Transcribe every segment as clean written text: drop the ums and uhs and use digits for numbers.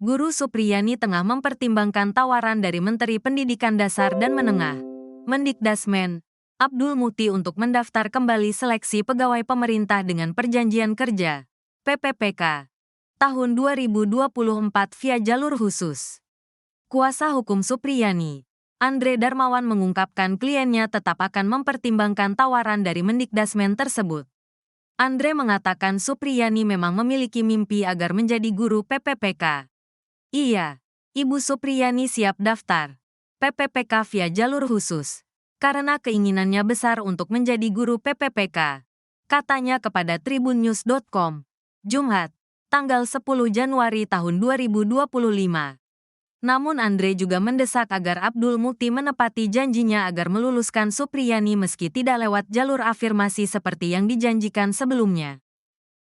Guru Supriyani tengah mempertimbangkan tawaran dari Menteri Pendidikan Dasar dan Menengah, Mendikdasmen, Abdul Muti untuk mendaftar kembali seleksi pegawai pemerintah dengan perjanjian kerja, PPPK, tahun 2024 via jalur khusus. Kuasa hukum Supriyani, Andre Darmawan mengungkapkan kliennya tetap akan mempertimbangkan tawaran dari Mendikdasmen tersebut. Andre mengatakan Supriyani memang memiliki mimpi agar menjadi guru PPPK. Iya, Ibu Supriyani siap daftar PPPK via jalur khusus karena keinginannya besar untuk menjadi guru PPPK, katanya kepada tribunnews.com, Jumat, tanggal 10 Januari tahun 2025. Namun Andre juga mendesak agar Abdul Muti menepati janjinya agar meluluskan Supriyani meski tidak lewat jalur afirmasi seperti yang dijanjikan sebelumnya.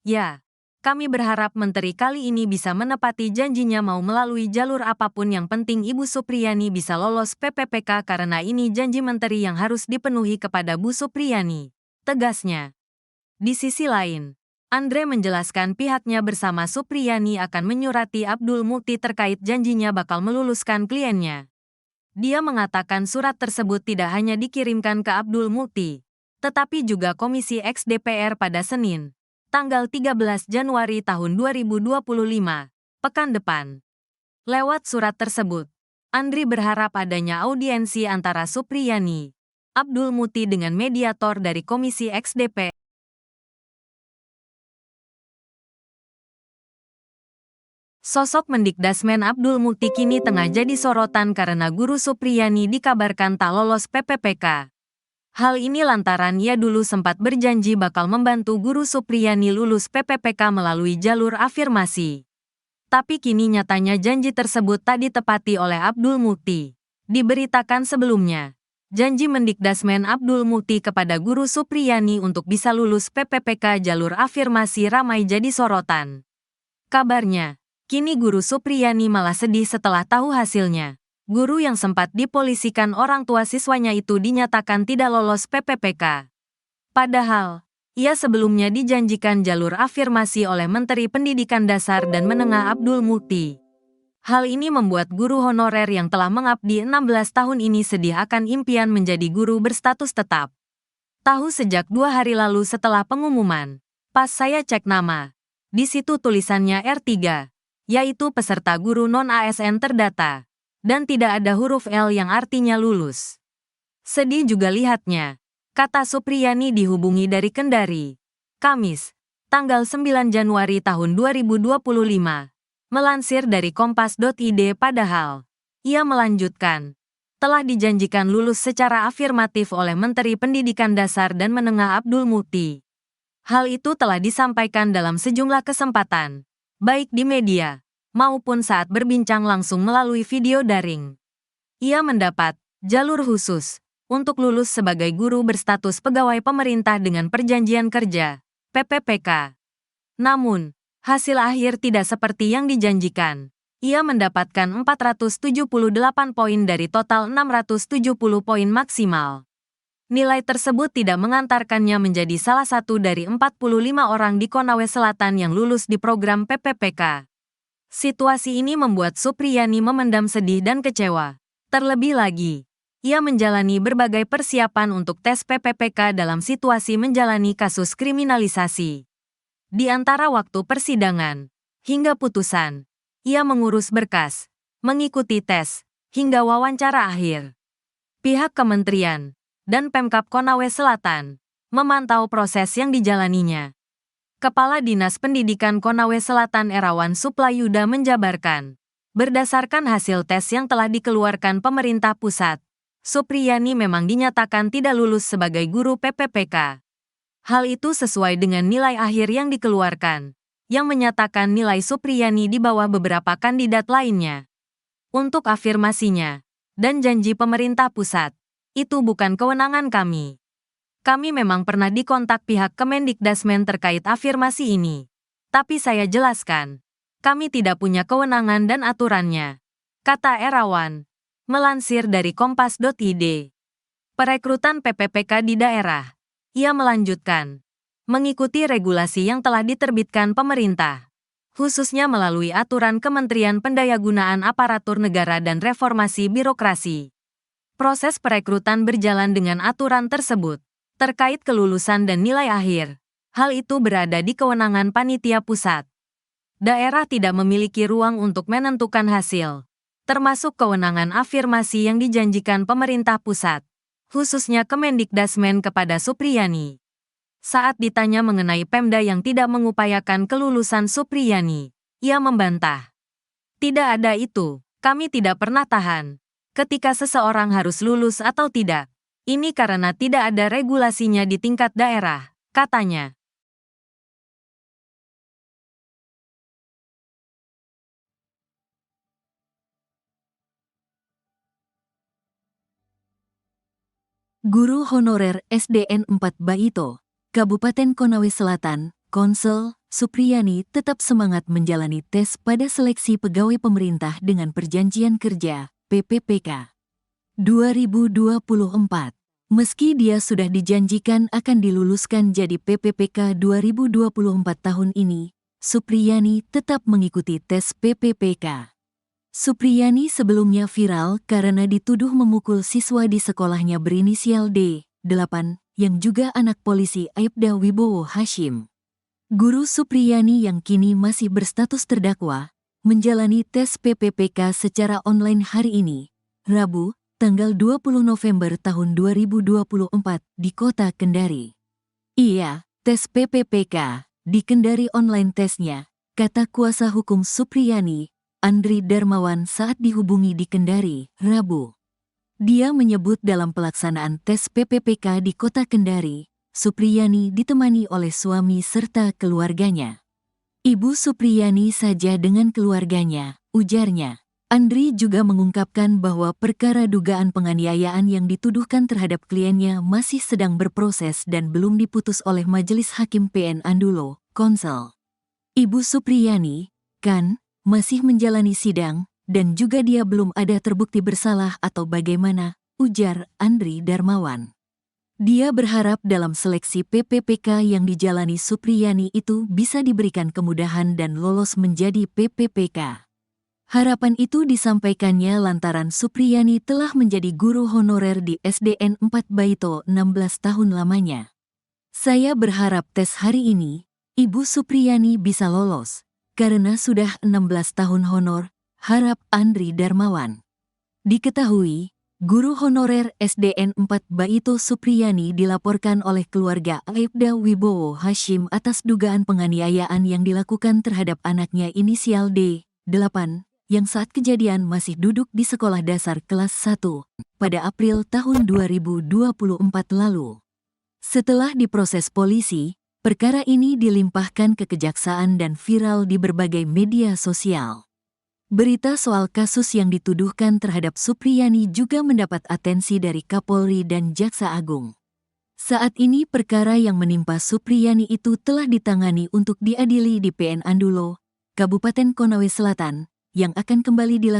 Ya, kami berharap menteri kali ini bisa menepati janjinya mau melalui jalur apapun, yang penting Ibu Supriyani bisa lolos PPPK karena ini janji menteri yang harus dipenuhi kepada Bu Supriyani, tegasnya. Di sisi lain, Andre menjelaskan pihaknya bersama Supriyani akan menyurati Abdul Muti terkait janjinya bakal meluluskan kliennya. Dia mengatakan surat tersebut tidak hanya dikirimkan ke Abdul Muti, tetapi juga Komisi X DPR pada Senin, tanggal 13 Januari tahun 2025, pekan depan. Lewat surat tersebut, Andre berharap adanya audiensi antara Supriyani, Abdul Muti dengan mediator dari Komisi X DPR. Sosok Mendikdasmen Abdul Muti kini tengah jadi sorotan karena Guru Supriyani dikabarkan tak lolos PPPK. Hal ini lantaran ia dulu sempat berjanji bakal membantu Guru Supriyani lulus PPPK melalui jalur afirmasi. Tapi kini nyatanya janji tersebut tak ditepati oleh Abdul Muti. Diberitakan sebelumnya, janji Mendikdasmen Abdul Muti kepada Guru Supriyani untuk bisa lulus PPPK jalur afirmasi ramai jadi sorotan. Kabarnya, kini Guru Supriyani malah sedih setelah tahu hasilnya. Guru yang sempat dipolisikan orang tua siswanya itu dinyatakan tidak lolos PPPK. Padahal, ia sebelumnya dijanjikan jalur afirmasi oleh Menteri Pendidikan Dasar dan Menengah Abdul Muti. Hal ini membuat guru honorer yang telah mengabdi 16 tahun ini sedih akan impian menjadi guru berstatus tetap. Tahu sejak 2 hari lalu setelah pengumuman, pas saya cek nama, di situ tulisannya R3, yaitu peserta guru non-ASN terdata. Dan tidak ada huruf L yang artinya lulus. Sedih juga lihatnya, kata Supriyani dihubungi dari Kendari, Kamis, tanggal 9 Januari tahun 2025. Melansir dari kompas.id, padahal ia melanjutkan, telah dijanjikan lulus secara afirmatif oleh Menteri Pendidikan Dasar dan Menengah Abdul Muti. Hal itu telah disampaikan dalam sejumlah kesempatan, baik di media maupun saat berbincang langsung melalui video daring. Ia mendapat jalur khusus untuk lulus sebagai guru berstatus pegawai pemerintah dengan perjanjian kerja, PPPK. Namun, hasil akhir tidak seperti yang dijanjikan. Ia mendapatkan 478 poin dari total 670 poin maksimal. Nilai tersebut tidak mengantarkannya menjadi salah satu dari 45 orang di Konawe Selatan yang lulus di program PPPK. Situasi ini membuat Supriyani memendam sedih dan kecewa. Terlebih lagi, ia menjalani berbagai persiapan untuk tes PPPK dalam situasi menjalani kasus kriminalisasi. Di antara waktu persidangan hingga putusan, ia mengurus berkas, mengikuti tes, hingga wawancara akhir. Pihak kementerian dan Pemkab Konawe Selatan memantau proses yang dijalaninya. Kepala Dinas Pendidikan Konawe Selatan Erawan Suplayuda menjabarkan, berdasarkan hasil tes yang telah dikeluarkan pemerintah pusat, Supriyani memang dinyatakan tidak lulus sebagai guru PPPK. Hal itu sesuai dengan nilai akhir yang dikeluarkan, yang menyatakan nilai Supriyani di bawah beberapa kandidat lainnya. Untuk afirmasinya dan janji pemerintah pusat, itu bukan kewenangan kami. Kami memang pernah dikontak pihak Kemendikdasmen terkait afirmasi ini. Tapi saya jelaskan, kami tidak punya kewenangan dan aturannya, kata Erawan. Melansir dari kompas.id. Perekrutan PPPK di daerah. Ia melanjutkan, mengikuti regulasi yang telah diterbitkan pemerintah. khususnya melalui aturan Kementerian Pendayagunaan Aparatur Negara dan Reformasi Birokrasi. Proses perekrutan berjalan dengan aturan tersebut. Terkait kelulusan dan nilai akhir, hal itu berada di kewenangan panitia pusat. Daerah tidak memiliki ruang untuk menentukan hasil, termasuk kewenangan afirmasi yang dijanjikan pemerintah pusat, khususnya Kemendikdasmen kepada Supriyani. Saat ditanya mengenai Pemda yang tidak mengupayakan kelulusan Supriyani, ia membantah. Tidak ada itu, kami tidak pernah tahan ketika seseorang harus lulus atau tidak. Ini karena tidak ada regulasinya di tingkat daerah, katanya. Guru Honorer SDN 4 Baito, Kabupaten Konawe Selatan, Konsel, Supriyani tetap semangat menjalani tes pada seleksi pegawai pemerintah dengan perjanjian kerja, PPPK 2024. Meski dia sudah dijanjikan akan diluluskan jadi PPPK 2024 tahun ini, Supriyani tetap mengikuti tes PPPK. Supriyani sebelumnya viral karena dituduh memukul siswa di sekolahnya berinisial D, 8, yang juga anak polisi Aibda Wibowo Hashim. Guru Supriyani yang kini masih berstatus terdakwa, menjalani tes PPPK secara online hari ini, Rabu, tanggal 20 November tahun 2024, di kota Kendari. Iya, tes PPPK, di Kendari online tesnya, kata kuasa hukum Supriyani, Andri Darmawan saat dihubungi di Kendari, Rabu. Dia menyebut dalam pelaksanaan tes PPPK di kota Kendari, Supriyani ditemani oleh suami serta keluarganya. Ibu Supriyani saja dengan keluarganya, ujarnya. Andri juga mengungkapkan bahwa perkara dugaan penganiayaan yang dituduhkan terhadap kliennya masih sedang berproses dan belum diputus oleh Majelis Hakim PN Andulo, Konsel. Ibu Supriyani, kan, masih menjalani sidang, dan juga dia belum ada terbukti bersalah atau bagaimana, ujar Andri Darmawan. Dia berharap dalam seleksi PPPK yang dijalani Supriyani itu bisa diberikan kemudahan dan lolos menjadi PPPK. Harapan itu disampaikannya lantaran Supriyani telah menjadi guru honorer di SDN 4 Baito 16 tahun lamanya. Saya berharap tes hari ini, Ibu Supriyani bisa lolos. Karena sudah 16 tahun honor, harap Andri Darmawan. Diketahui, guru honorer SDN 4 Baito Supriyani dilaporkan oleh keluarga Aibda Wibowo Hashim atas dugaan penganiayaan yang dilakukan terhadap anaknya inisial D, 8, yang saat kejadian masih duduk di sekolah dasar kelas 1, pada April tahun 2024 lalu. Setelah diproses polisi, perkara ini dilimpahkan ke kejaksaan dan viral di berbagai media sosial. Berita soal kasus yang dituduhkan terhadap Supriyani juga mendapat atensi dari Kapolri dan Jaksa Agung. Saat ini perkara yang menimpa Supriyani itu telah ditangani untuk diadili di PN Andulo, Kabupaten Konawe Selatan, yang akan kembali dilaksanakan